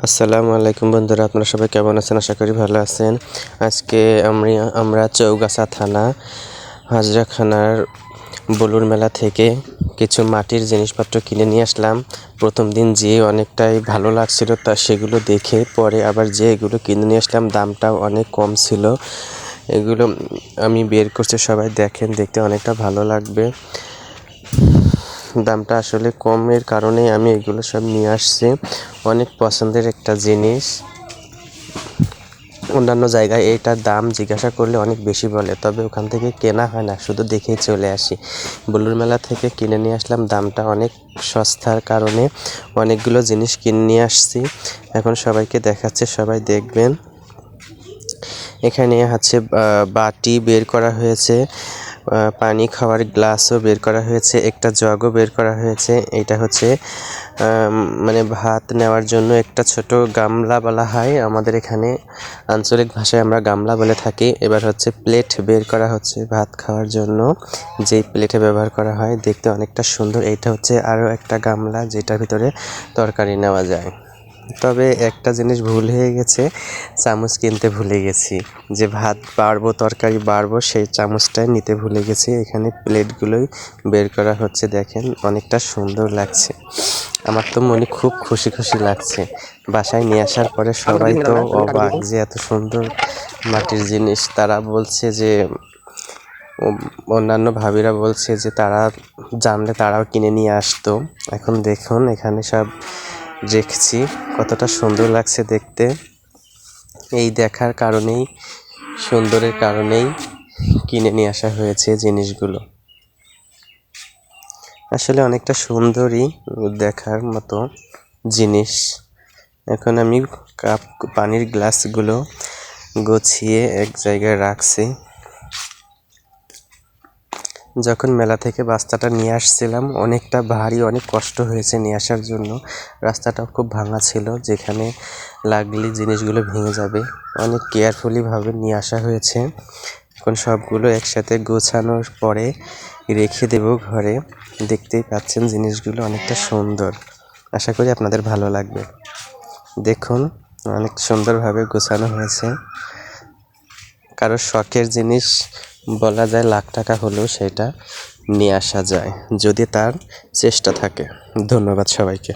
আসসালামু আলাইকুম বন্ধুরা, আপনারা সবাই কেমন আছেন? আশা করি ভালো আছেন। আজকে আমরা চৌগাছা থানা হাজরাখানার বলুর মেলা থেকে কিছু মাটির জিনিসপত্র কিনে নিয়ে আসলাম। প্রথম দিন যেয়ে অনেকটাই ভালো লাগছিল, তা সেগুলো দেখে পরে আবার যে এগুলো কিনে নিয়ে আসলাম, দামটাও অনেক কম ছিল। এগুলো আমি বের করছি, সবাই দেখেন, দেখতে অনেকটা ভালো লাগবে। দামটা আসলে কমের কারণেই আমি এগুলো সব নিয়ে আসছি। অনেক পছন্দের একটা জিনিস। অন্যান্য জায়গায় এটার দাম জিজ্ঞাসা করলে অনেক বেশি বলে, তবে ওখান থেকে কেনা হয় না, শুধু দেখেই চলে আসি। বলুর মেলা থেকে কিনে নিয়ে আসলাম, দামটা অনেক সস্তার কারণে অনেকগুলো জিনিস কিনে নিয়ে আসছি। এখন সবাইকে দেখাচ্ছে, সবাই দেখবেন। এখানে হচ্ছে বাটি বের করা হয়েছে, পানি খাওয়ার গ্লাসও বের করা হয়েছে, একটা জগও বের করা হয়েছে। এটা হচ্ছে মানে ভাত নেওয়ার জন্য একটা ছোট গামলা বলা হয়, আমাদের এখানে আঞ্চলিক ভাষায় আমরা গামলা বলে থাকি। এবার হচ্ছে প্লেট বের করা হচ্ছে ভাত খাওয়ার জন্য, যেই প্লেটে ব্যবহার করা হয়, দেখতে অনেকটা সুন্দর। এইটা হচ্ছে আরও একটা গামলা, যেটার ভিতরে তরকারি নেওয়া যায়। তবে একটা জিনিস ভুল হয়ে গেছে, চামচ কিনতে ভুলে গেছি। যে ভাত বাড়বো, তরকারি বাড়বো, সেই চামচটাই নিতে ভুলে গেছি। এখানে প্লেটগুলোই বের করা হচ্ছে, দেখেন অনেকটা সুন্দর লাগছে। আমার তো মনে খুব খুশি খুশি লাগছে। বাসায় নিয়ে আসার পরে সবাই তো অবাক যে এত সুন্দর মাটির জিনিস। তারা বলছে যে, অন্যান্য ভাবিরা বলছে যে তারা জানলে তারাও কিনে নিয়ে আসতো। এখন দেখুন এখানে সব রেখেছি, কতটা সুন্দর লাগছে দেখতে। এই দেখার কারণেই, সুন্দরের কারণেই কিনে নিয়ে আসা হয়েছে জিনিসগুলো। আসলে অনেকটা সুন্দরই, দেখার মতো জিনিস। এখন আমি পানির গ্লাসগুলো গুছিয়ে এক জায়গায় রাখছি। যখন মেলা থেকে বাস্তাটা নিয়ে আসছিলাম, অনেকটা ভারী, অনেক কষ্ট হয়েছে নিয়ে আসার জন্য। রাস্তাটাও খুব ভাঙা ছিল, যেখানে লাগলে জিনিসগুলো ভেঙে যাবে। অনেক কেয়ারফুলিভাবে নিয়ে আসা হয়েছে। এখন সবগুলো একসাথে গোছানোর পরে রেখে দেব ঘরে। দেখতেই পাচ্ছেন জিনিসগুলো অনেকটা সুন্দর, আশা করি আপনাদের ভালো লাগবে। দেখুন অনেক সুন্দরভাবে গোছানো হয়েছে। কারো শখের জিনিস বলা যায় লাখ টাকা হলেও সেটা নিয়ে আসা যায়, যদি তার চেষ্টা থাকে। ধন্যবাদ সবাইকে।